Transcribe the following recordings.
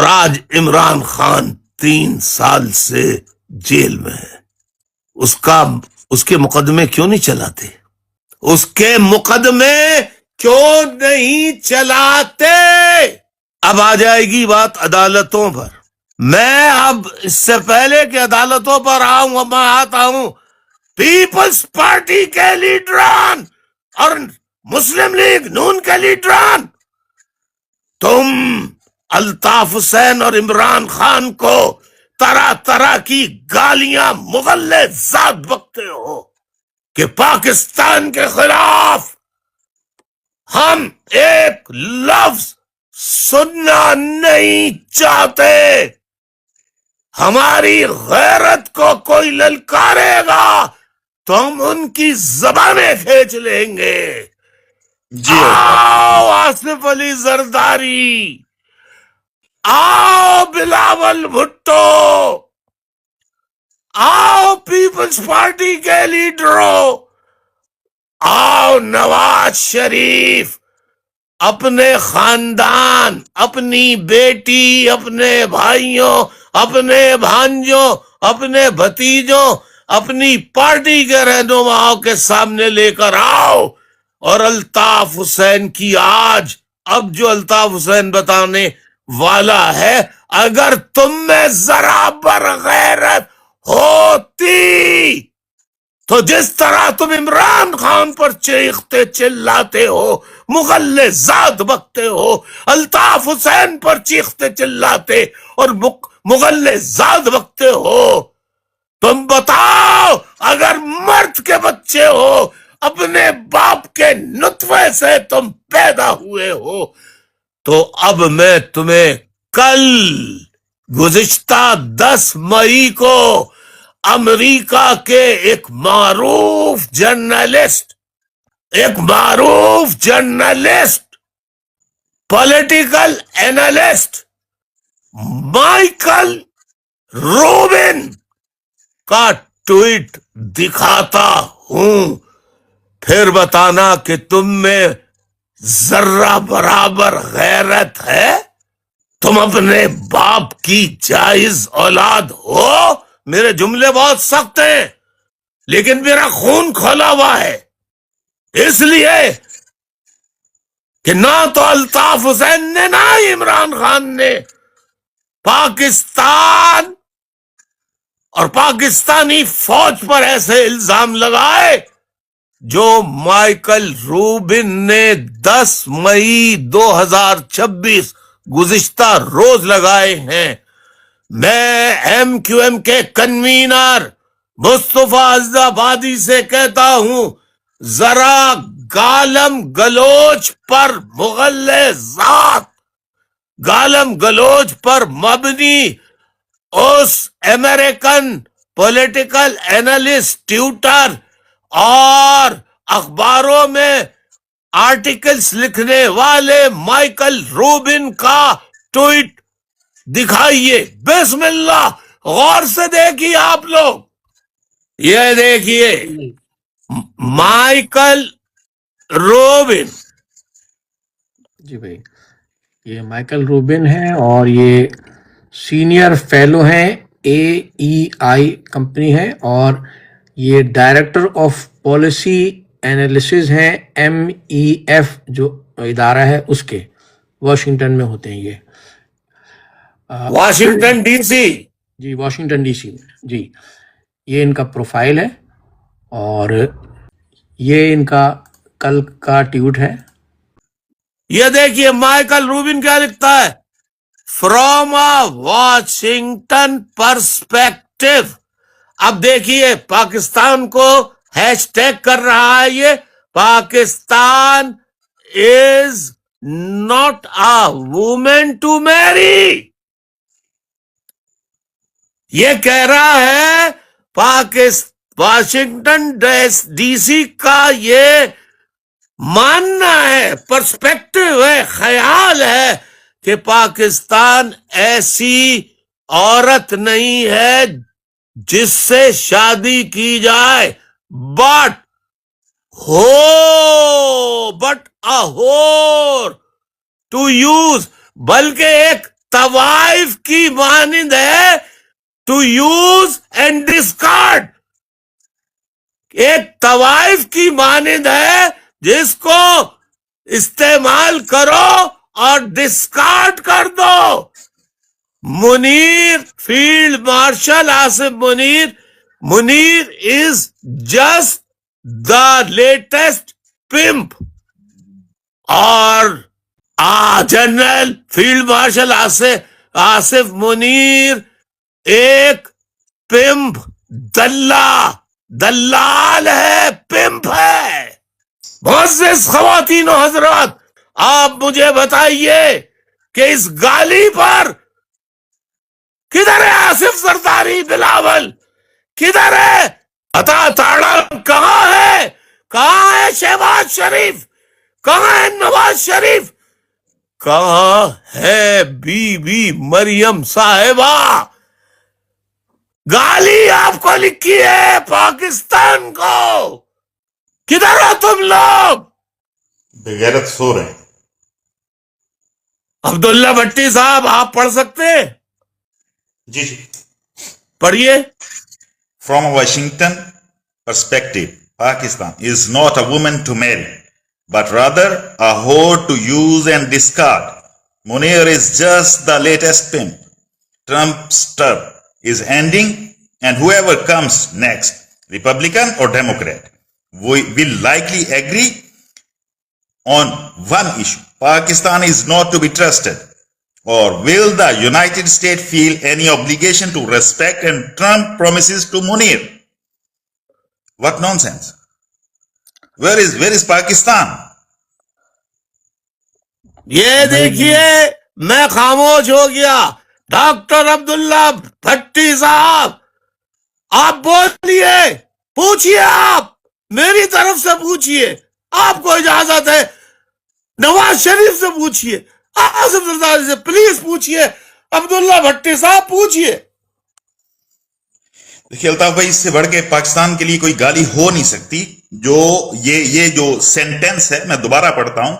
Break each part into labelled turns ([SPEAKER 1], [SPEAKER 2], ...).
[SPEAKER 1] آج عمران خان 3 سال سے جیل میں ہے. اس کے مقدمے کیوں نہیں چلاتے؟ اس کے مقدمے کیوں نہیں چلاتے؟ اب آ جائے گی بات عدالتوں پر. میں اب اس سے پہلے کہ عدالتوں پر آؤں، میں آتا ہوں پیپلز پارٹی کے لیڈران اور مسلم لیگ نون کے لیڈران. تم الطاف حسین اور عمران خان کو طرح طرح کی گالیاں مغلظات بکتے ہو کہ پاکستان کے خلاف ہم ایک لفظ سننا نہیں چاہتے. ہماری غیرت کو کوئی للکارے گا تو ہم ان کی زبانیں کھینچ لیں گے. آؤ آصف علی زرداری، آؤ بلاول بھٹو، آؤ پیپلز پارٹی کے لیڈروں، آؤ نواز شریف، اپنے خاندان، اپنی بیٹی، اپنے بھائیوں، اپنے بھانجوں، اپنے بھتیجوں، اپنی پارٹی کے رہنماؤں کے سامنے لے کر آؤ اور الطاف حسین کی آج اب جو الطاف حسین بتانے والا ہے، اگر تم میں ذرا برغیرت ہوتی تو جس طرح تم عمران خان پر چیختے چلاتے ہو، مغلظات بکتے ہو، الطاف حسین پر چیختے چلاتے اور مغلظات بکتے ہو. تم بتاؤ، اگر مرد کے بچے ہو، اپنے باپ کے نطفے سے تم پیدا ہوئے ہو، تو اب میں تمہیں کل گزشتہ 10 مئی کو امریکہ کے ایک معروف journalist political analyst Michael Rubin کا ٹویٹ دکھاتا ہوں، پھر بتانا کہ تم میں ذرہ برابر غیرت ہے. تم اپنے باپ کی جائز اولاد ہو. میرے جملے بہت سخت ہیں لیکن میرا خون کھولا ہوا ہے، اس لیے کہ نہ تو الطاف حسین نے نہ ہی عمران خان نے پاکستان اور پاکستانی فوج پر ایسے الزام لگائے جو مائیکل روبن نے 10 مئی 2026 گزشتہ روز لگائے ہیں. میں ایم کیو ایم کے کنوینر مصطفیٰ عزیزآبادی سے کہتا ہوں، ذرا گالم گلوچ پر گالم گلوچ پر مبنی اس امریکن پولیٹیکل اینالسٹ، ٹیوٹر اور اخباروں میں آرٹیکلز لکھنے والے مائیکل روبن کا ٹویٹ دکھائیے. بسم اللہ، غور سے دیکھیے آپ لوگ. یہ دیکھیے مائیکل روبن.
[SPEAKER 2] جی بھائی، یہ مائیکل روبن ہیں اور یہ سینئر فیلو ہیں AEI کمپنی ہے، اور یہ ڈائریکٹر آف پالیسی اینالیسز ہیں MEF جو ادارہ ہے اس کے، واشنگٹن میں ہوتے ہیں یہ.
[SPEAKER 1] Washington D C.
[SPEAKER 2] جی واشنگٹن ڈی سی میں. جی یہ ان کا پروفائل ہے اور یہ ان کا کل کا ٹویٹ ہے.
[SPEAKER 1] یہ دیکھیے مائیکل روبن کیا لکھتا ہے، فرام اے واشنگٹن پرسپیکٹو. اب دیکھیے پاکستان کو ہیش ٹیگ کر رہا ہے، یہ Pakistan is not a woman to marry. یہ کہہ رہا ہے واشنگٹن ڈی سی کا یہ ماننا ہے، پرسپیکٹو ہے، خیال ہے کہ پاکستان ایسی عورت نہیں ہے جس سے شادی کی جائے، بٹ اے ہور ٹو یوز، بلکہ ایک طوائف کی مانند ہے, ٹو یوز اینڈ ڈسکارڈ. ایک طوائف کی مانند ہے جس کو استعمال کرو اور ڈسکارڈ کر دو. Munir, field marshal Asif Munir is just the latest pump. اور general field marshal Asif Munir ایک پمپ, دلال ہے, پمپ ہے. معزز خواتین و حضرات, آپ مجھے بتائیے کہ اس گالی پر کدھر ہے آصف زرداری بلاول, کدھر ہے عطا تاڑا, کہاں ہے, کہاں ہے شہباز شریف, کہاں ہے نواز شریف, کہاں ہے بی بی مریم صاحبہ. گالی آپ کو لکھی ہے پاکستان کو, کدھر ہو تم لوگ؟
[SPEAKER 3] بغیرت سو رہے ہیں.
[SPEAKER 1] عبداللہ بھٹی صاحب آپ پڑھ سکتے ہیں؟
[SPEAKER 3] جی جی.
[SPEAKER 1] پڑھیے.
[SPEAKER 3] From a Washington perspective, Pakistan is not a woman to marry, but rather a whore to use and discard. Munir is just the latest pimp. Trump's term is ending, and whoever comes next, Republican or Democrat, will likely agree on one issue. Pakistan is not to be trusted. Or will the United States feel any obligation to respect and Trump promises to Munir? What nonsense. Where is Pakistan?
[SPEAKER 1] یہ دیکھیے میں خاموش ہو گیا. Doctor عبداللہ بھٹی صاحب آپ بولیے, پوچھیے, آپ میری طرف سے پوچھیے, آپ کو اجازت ہے. نواز شریف سے پوچھیے, آصف زرداری سے پلیز پوچھیے, عبداللہ بھٹی صاحب پوچھیے.
[SPEAKER 3] دیکھیے الطاف بھائی, اس سے بڑھ کے پاکستان کے لیے کوئی گالی ہو نہیں سکتی. جو یہ جو سینٹینس ہے میں دوبارہ پڑھتا ہوں.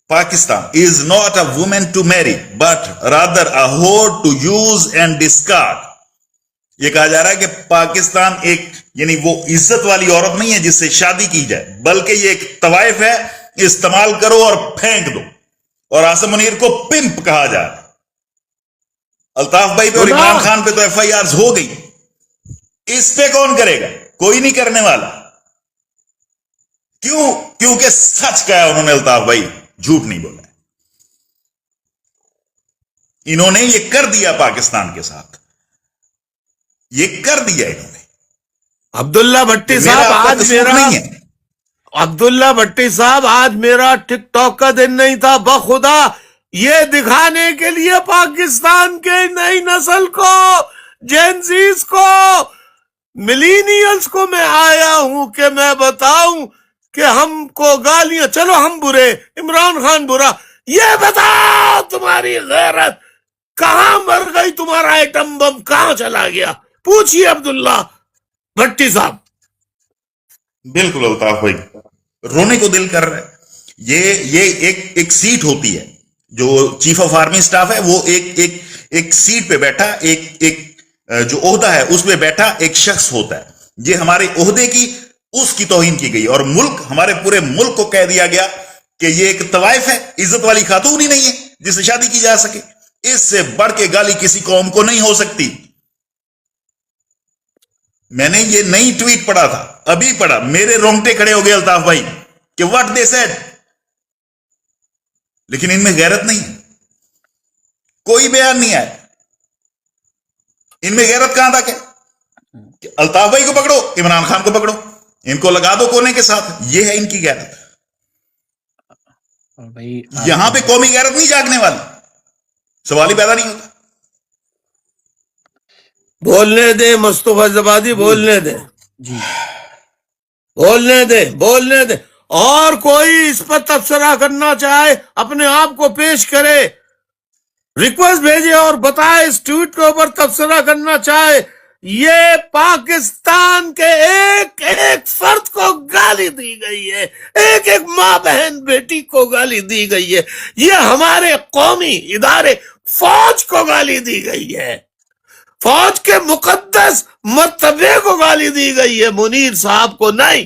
[SPEAKER 3] Pakistan is not a woman to marry, but rather a whore to use and discard. یہ کہا جا رہا ہے کہ پاکستان ایک یعنی وہ عزت والی عورت نہیں ہے جس سے شادی کی جائے, بلکہ یہ ایک طوائف ہے, استعمال کرو اور پھینک دو. اور آصف منیر کو پمپ کہا جا رہا ہے. الطاف بھائی پہ اور عمران خان پہ تو ایف آئی آرز ہو گئی, اس پہ کون کرے گا؟ کوئی نہیں کرنے والا. کیوں؟ کیونکہ سچ کہا ہے انہوں نے الطاف بھائی, جھوٹ نہیں بولا. انہوں نے یہ کر دیا پاکستان کے ساتھ, یہ کر دیا انہوں نے.
[SPEAKER 1] عبداللہ بھٹی صاحب آج میرا عبداللہ بھٹی صاحب آج میرا ٹک ٹاک کا دن نہیں تھا. بخدا یہ دکھانے کے لیے پاکستان کے نئی نسل کو, جینزیز کو, ملینیلز کو میں آیا ہوں کہ میں بتاؤں کہ ہم کو گالیاں, چلو ہم برے, عمران خان برا, یہ بتاؤ تمہاری غیرت کہاں مر گئی, تمہارا ایٹم بم کہاں چلا گیا, پوچھیے عبداللہ بھٹی صاحب.
[SPEAKER 3] بالکل الطاف بھائی, رونے کو دل کر رہا ہے. یہ ایک سیٹ ہوتی ہے, جو چیف آف آرمی سٹاف ہے وہ ایک سیٹ پہ بیٹھا, ایک جو عہدہ ہے اس پہ بیٹھا ایک شخص ہوتا ہے. یہ ہمارے عہدے کی اس کی توہین کی گئی, اور ملک, ہمارے پورے ملک کو کہہ دیا گیا کہ یہ ایک طوائف ہے, عزت والی خاتون ہی نہیں ہے جس سے شادی کی جا سکے. اس سے بڑھ کے گالی کسی قوم کو نہیں ہو سکتی. میں نے یہ نئی ٹویٹ پڑھا تھا, ابھی پڑھا, میرے رونگٹے کھڑے ہو گئے الطاف بھائی کہ واٹ دے سیڈ. لیکن ان میں غیرت نہیں ہے, کوئی بیان نہیں آیا. ان میں غیرت کہاں تک ہے کہ الطاف بھائی کو پکڑو, عمران خان کو پکڑو, ان کو لگا دو کونے کے ساتھ. یہ ہے ان کی غیرت. یہاں پہ قومی غیرت نہیں جاگنے والی, سوال ہی پیدا نہیں ہوتا.
[SPEAKER 1] بولنے دیں مصطفیٰ زبادی, بولنے دیں, بولنے دیں. اور کوئی اس پر تبصرہ کرنا چاہے اپنے آپ کو پیش کرے, ریکویسٹ بھیجے اور بتائے, اس ٹویٹ کے اوپر تبصرہ کرنا چاہے یہ پاکستان کے ایک ایک فرد کو گالی دی گئی ہے، ایک ایک ماں بہن بیٹی کو گالی دی گئی ہے، یہ ہمارے قومی ادارے فوج کو گالی دی گئی ہے، فوج کے مقدس مرتبے کو گالی دی گئی ہے، منیر صاحب کو نہیں۔